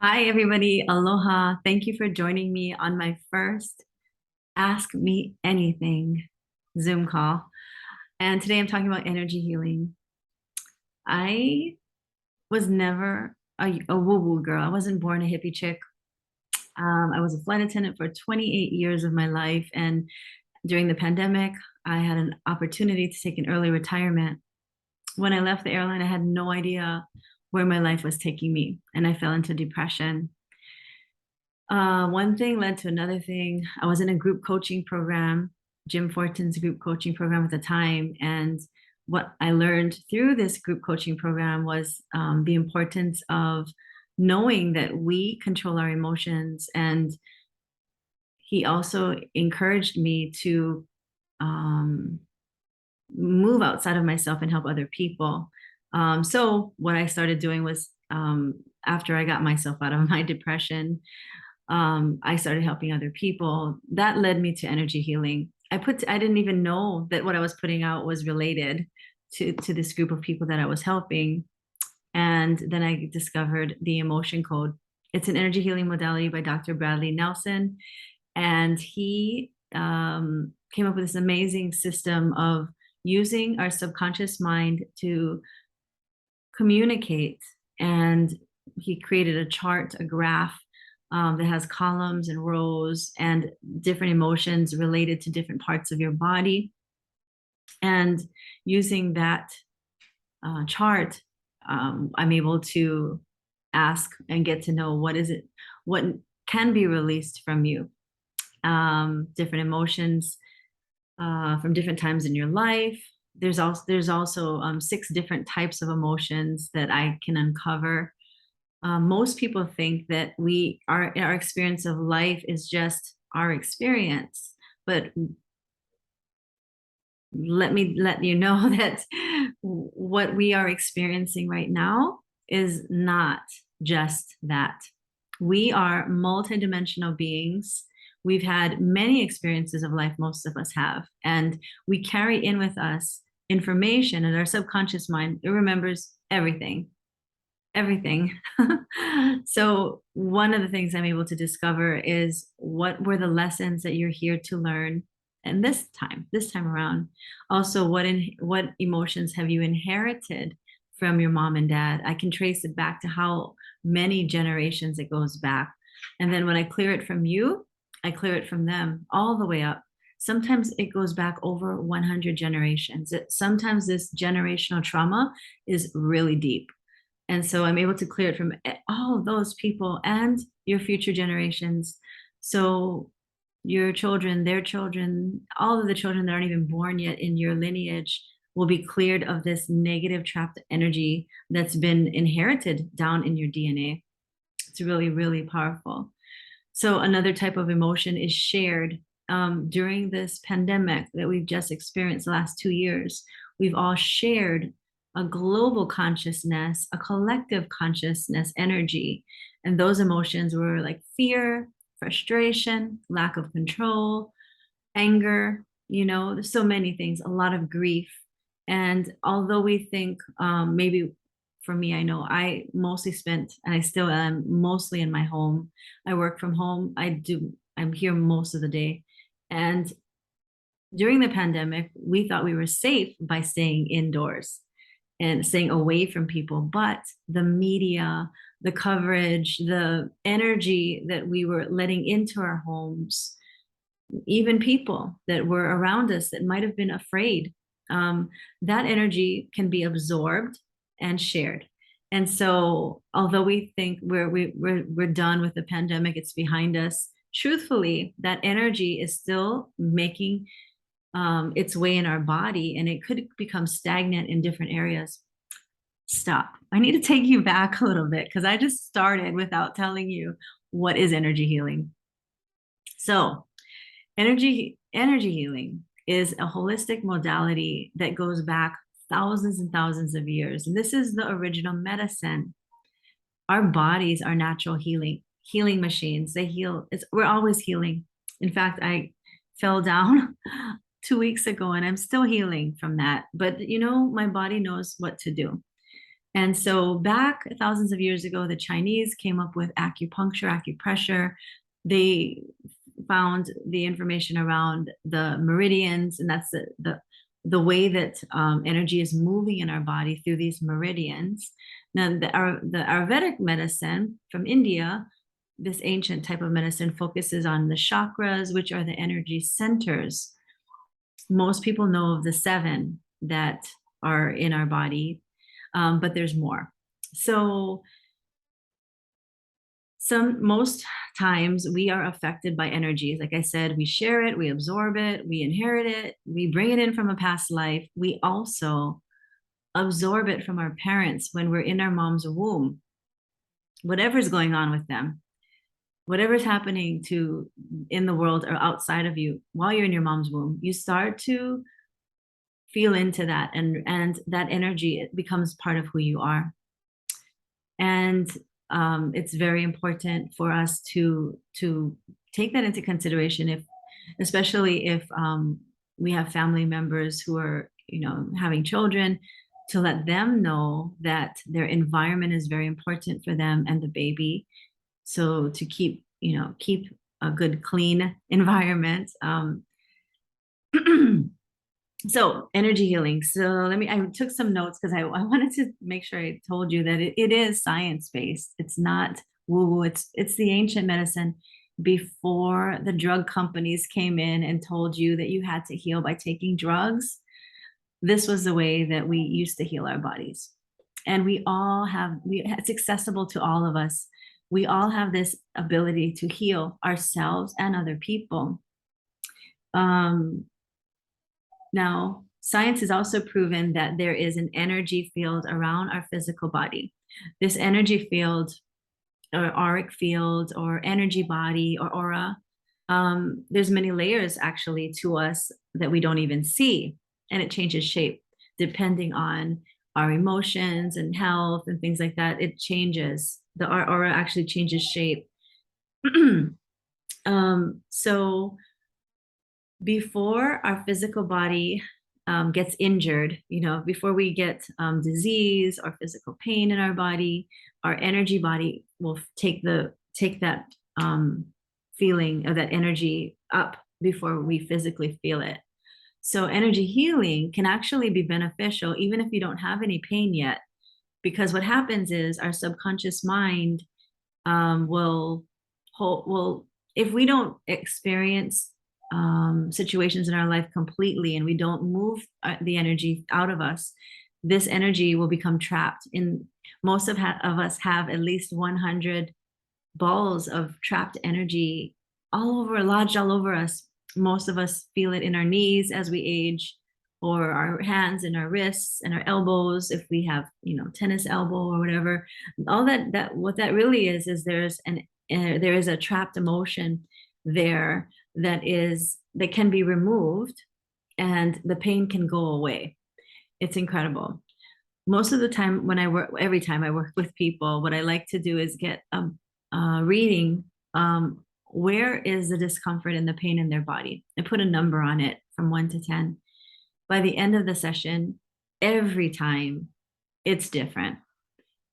Hi, everybody. Aloha. Thank you for joining me on my first Ask Me Anything Zoom call. And today I'm talking about energy healing. I was never a woo-woo girl. I wasn't born a hippie chick. I was a flight attendant for 28 years of my life. And during the pandemic, I had an opportunity to take an early retirement. When I left the airline, I had no idea where my life was taking me, and I fell into depression. One thing led to another thing. I was in a group coaching program, Jim Fortin's group coaching program at the time. And what I learned through this group coaching program was the importance of knowing that we control our emotions. And he also encouraged me to um, move outside of myself and help other people. So, what I started doing was after I got myself out of my depression, I started helping other people. That led me to energy healing. I didn't even know that what I was putting out was related to this group of people that I was helping. And then I discovered the emotion code. It's an energy healing modality by Dr. Bradley Nelson. And he came up with this amazing system of using our subconscious mind to communicate. And he created a chart, a graph that has columns and rows and different emotions related to different parts of your body. And using that chart, I'm able to ask and get to know what can be released from you, different emotions from different times in your life. There's also 6 different types of emotions that I can uncover. Most people think that our experience of life is just our experience, but let you know that what we are experiencing right now is not just that. We are multidimensional beings. We've had many experiences of life, most of us have, and we carry in with us information, and our subconscious mind, it remembers everything. So one of the things I'm able to discover is what were the lessons that you're here to learn, and this time around. Also, what emotions have you inherited from your mom and dad? I can trace it back to how many generations it goes back. And then when I clear it from you, I clear it from them all the way up. Sometimes it goes back over 100 generations. Sometimes this generational trauma is really deep. And so I'm able to clear it from all of those people and your future generations. So your children, their children, all of the children that aren't even born yet in your lineage will be cleared of this negative trapped energy that's been inherited down in your DNA. It's really, really powerful. So another type of emotion is shared. During this pandemic that we've just experienced the last 2 years, we've all shared a global consciousness, a collective consciousness energy. And those emotions were like fear, frustration, lack of control, anger, there's so many things, a lot of grief. And although we think maybe for me, I know I mostly spent, and I still am mostly in my home. I work from home. I'm here most of the day. And during the pandemic, we thought we were safe by staying indoors and staying away from people. But the media, the coverage, the energy that we were letting into our homes, even people that were around us that might have been afraid, that energy can be absorbed and shared. And so, although we think we're done with the pandemic, it's behind us. Truthfully, that energy is still making its way in our body, and it could become stagnant in different areas. Stop. I need to take you back a little bit because I just started without telling you what is energy healing. So, energy healing is a holistic modality that goes back thousands and thousands of years. And this is the original medicine. Our bodies are natural healing machines. They heal. We're always healing. In fact, I fell down 2 weeks ago and I'm still healing from that. But my body knows what to do. And so back thousands of years ago, the Chinese came up with acupuncture, acupressure. They found the information around the meridians, and that's the way that energy is moving in our body through these meridians. Now, the Ayurvedic medicine from India, this ancient type of medicine, focuses on the chakras, which are the energy centers. Most people know of the seven that are in our body, but there's more. So most times we are affected by energies. Like I said, we share it, we absorb it, we inherit it, we bring it in from a past life. We also absorb it from our parents when we're in our mom's womb. Whatever's going on with them, whatever's happening to in the world or outside of you while you're in your mom's womb, you start to feel into that, and that energy, it becomes part of who you are. And it's very important for us to take that into consideration, if especially if we have family members who are, you know, having children, to let them know that their environment is very important for them and the baby. So to keep, you know, keep a good clean environment. So energy healing. So I took some notes because I wanted to make sure I told you that it is science-based. It's not woo-woo. It's the ancient medicine before the drug companies came in and told you that you had to heal by taking drugs. This was the way that we used to heal our bodies. And it's accessible to all of us. We all have this ability to heal ourselves and other people. Now, science has also proven that there is an energy field around our physical body. This energy field, or auric field, or energy body, or aura, there's many layers actually to us that we don't even see, and it changes shape depending on our emotions and health and things like that. It changes. Our aura actually changes shape. So before our physical body gets injured, you know, before we get disease or physical pain in our body, our energy body will take that feeling of that energy up before we physically feel it. So energy healing can actually be beneficial even if you don't have any pain yet, because what happens is our subconscious mind will if we don't experience situations in our life completely, and we don't move the energy out of us, this energy will become trapped in. Most of us have at least 100 balls of trapped energy lodged all over us. Most of us feel it in our knees as we age, or our hands and our wrists and our elbows if we have, you know, tennis elbow or whatever. All that what that really is there is a trapped emotion there that can be removed, and the pain can go away. It's incredible. Most of the time every time I work with people, what I like to do is get a reading. Where is the discomfort and the pain in their body? I put a number on it from 1 to 10. By the end of the session, every time it's different.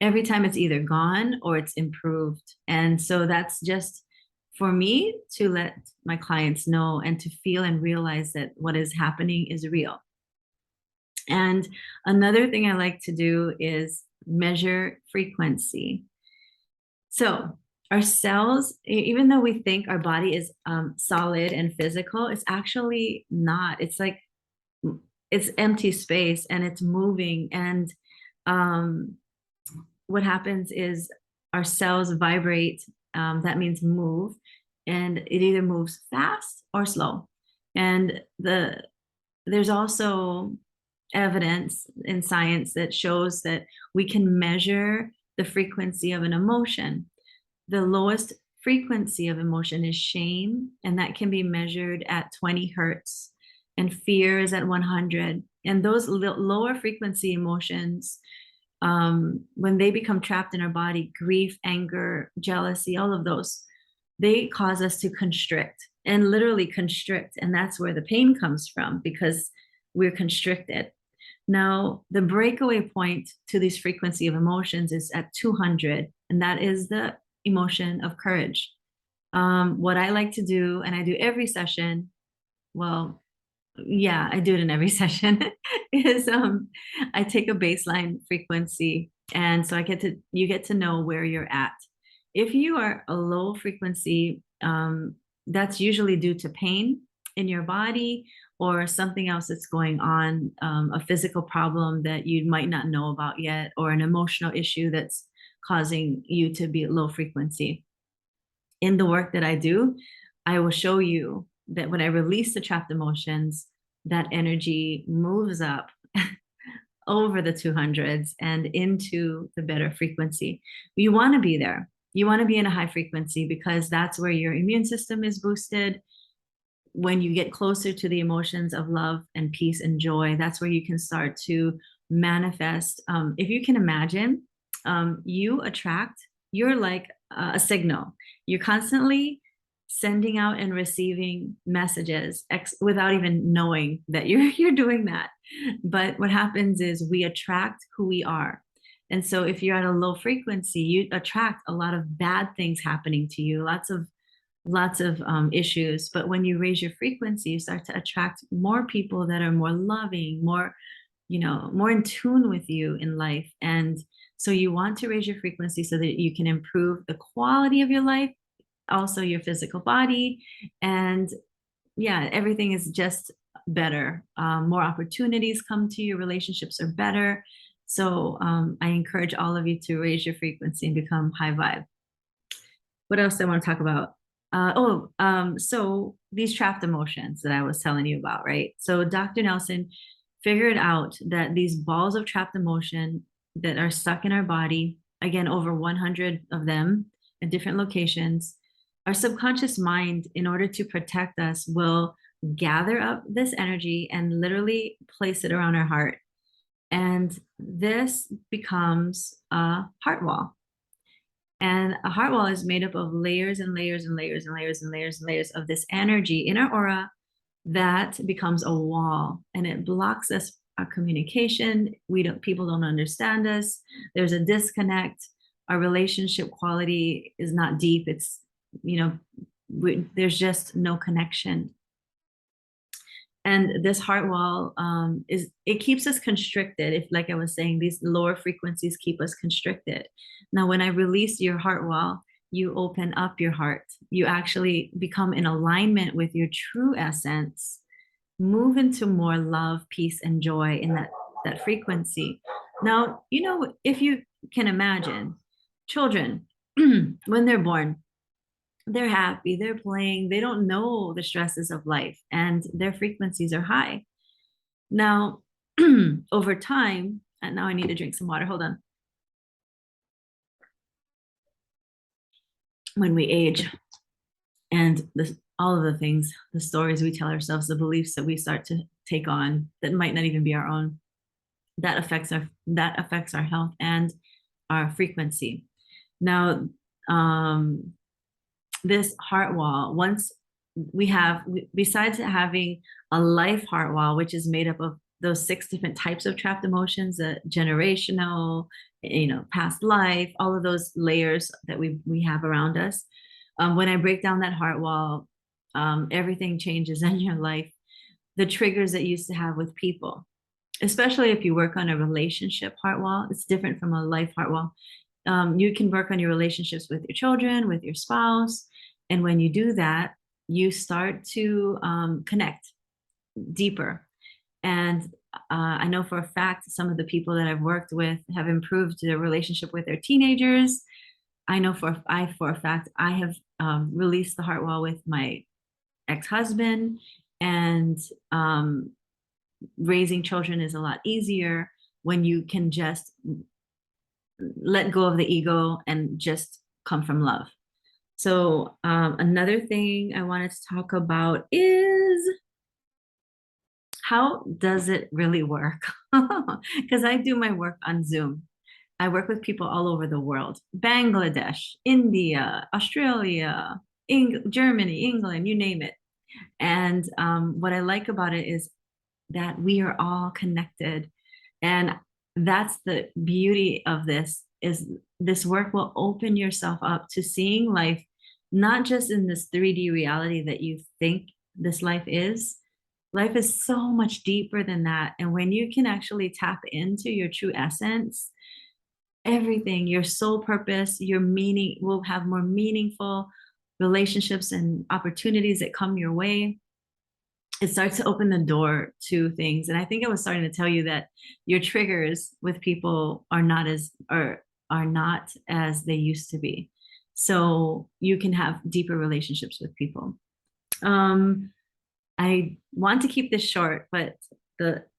Every time it's either gone or it's improved. And so that's just for me to let my clients know and to feel and realize that what is happening is real. And another thing I like to do is measure frequency. So our cells, even though we think our body is solid and physical, it's actually not. It's like it's empty space and it's moving. And what happens is our cells vibrate. That means move, and it either moves fast or slow. And there's also evidence in science that shows that we can measure the frequency of an emotion. The lowest frequency of emotion is shame, and that can be measured at 20 hertz, and fear is at 100. And those lower frequency emotions, when they become trapped in our body, grief, anger, jealousy, all of those, they cause us to constrict, and literally constrict. And that's where the pain comes from, because we're constricted. Now, the breakaway point to this frequency of emotions is at 200, and that is the emotion of courage. What I like to do, and I do every session, well, yeah, I do it in every session, is I take a baseline frequency, and so you get to know where you're at. If you are a low frequency, that's usually due to pain in your body or something else that's going on, a physical problem that you might not know about yet, or an emotional issue that's causing you to be at low frequency. In the work that I do, I will show you that when I release the trapped emotions, that energy moves up over the 200s and into the better frequency. You want to be there. You want to be in a high frequency because that's where your immune system is boosted. When you get closer to the emotions of love and peace and joy, that's where you can start to manifest. If you can imagine, you attract, you're like a signal. You're constantly sending out and receiving messages without even knowing that you're doing that. But what happens is we attract who we are. And so if you're at a low frequency, you attract a lot of bad things happening to you, lots of issues. But when you raise your frequency, you start to attract more people that are more loving, more, more in tune with you in life. And so you want to raise your frequency so that you can improve the quality of your life, also your physical body. And yeah, everything is just better. More opportunities come to you, relationships are better. So I encourage all of you to raise your frequency and become high vibe. What else do I want to talk about? So these trapped emotions that I was telling you about, right? So Dr. Nelson figured out that these balls of trapped emotion that are stuck in our body, again, over 100 of them at different locations, our subconscious mind, in order to protect us, will gather up this energy and literally place it around our heart. And this becomes a heart wall. And a heart wall is made up of layers and layers and layers and layers and layers and layers of this energy in our aura that becomes a wall, and it blocks us, our communication. People don't understand us. There's a disconnect. Our relationship quality is not deep. It's, there's just no connection. And this heart wall it keeps us constricted. If, like I was saying, these lower frequencies keep us constricted. Now, when I release your heart wall, you open up your heart. You actually become in alignment with your true essence, move into more love, peace, and joy in that frequency. Now, if you can imagine children, when they're born, they're happy, they're playing, they don't know the stresses of life, and their frequencies are high. Now, over time, and now I need to drink some water. Hold on. When we age, and all of the things, the stories we tell ourselves, the beliefs that we start to take on that might not even be our own, that affects our health and our frequency. Now, this heart wall, once besides having a life heart wall, which is made up of those 6 different types of trapped emotions, generational, past life, all of those layers that we have around us. When I break down that heart wall, everything changes in your life. The triggers that you used to have with people, especially if you work on a relationship heart wall, it's different from a life heart wall. You can work on your relationships with your children, with your spouse. And when you do that, you start to connect deeper. And I know for a fact, some of the people that I've worked with have improved their relationship with their teenagers. I know for a fact, I have released the heart wall with my ex-husband, and raising children is a lot easier when you can just let go of the ego and just come from love. So another thing I wanted to talk about is, how does it really work? Because I do my work on Zoom. I work with people all over the world: Bangladesh, India, Australia, Germany, England, you name it. And what I like about it is that we are all connected. And that's the beauty of this, is this work will open yourself up to seeing life not just in this 3D reality that you think this life is. Life is so much deeper than that. And when you can actually tap into your true essence, everything, your soul purpose, your meaning will have more meaningful relationships and opportunities that come your way. It starts to open the door to things. And I think I was starting to tell you that your triggers with people are not as they used to be. So you can have deeper relationships with people. Um, I want to keep this short, but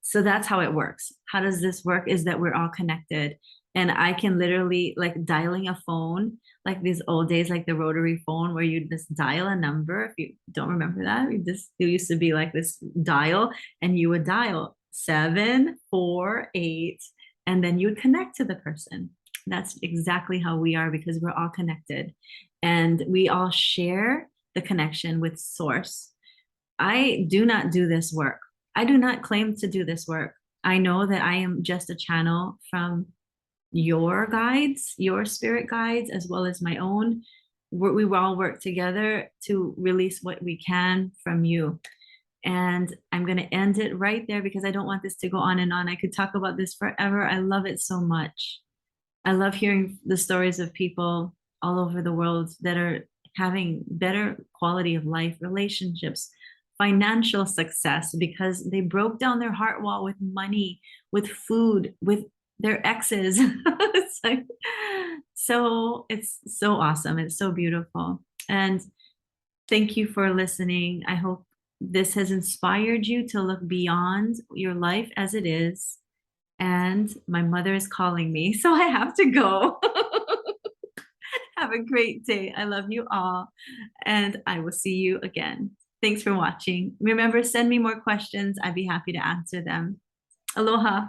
so that's how it works. How does this work? Is that we're all connected, and I can literally, like dialing a phone, like these old days, like the rotary phone where you just dial a number. If you don't remember that, it used to be like this dial, and you would dial 748, and then you would connect to the person. That's exactly how we are, because we're all connected, and we all share the connection with source. I do not do this work. I do not claim to do this work. I know that I am just a channel from your guides, your spirit guides, as well as my own. We all work together to release what we can from you. And I'm going to end it right there because I don't want this to go on and on. I could talk about this forever. I love it so much. I love hearing the stories of people all over the world that are having better quality of life, relationships, financial success, because they broke down their heart wall with money, with food, with their exes. It's like, so it's so awesome. It's so beautiful. And thank you for listening. I hope this has inspired you to look beyond your life as it is. And my mother is calling me, so I have to go. Have a great day. I love you all, and I will see you again. Thanks for watching. Remember, send me more questions. I'd be happy to answer them. Aloha.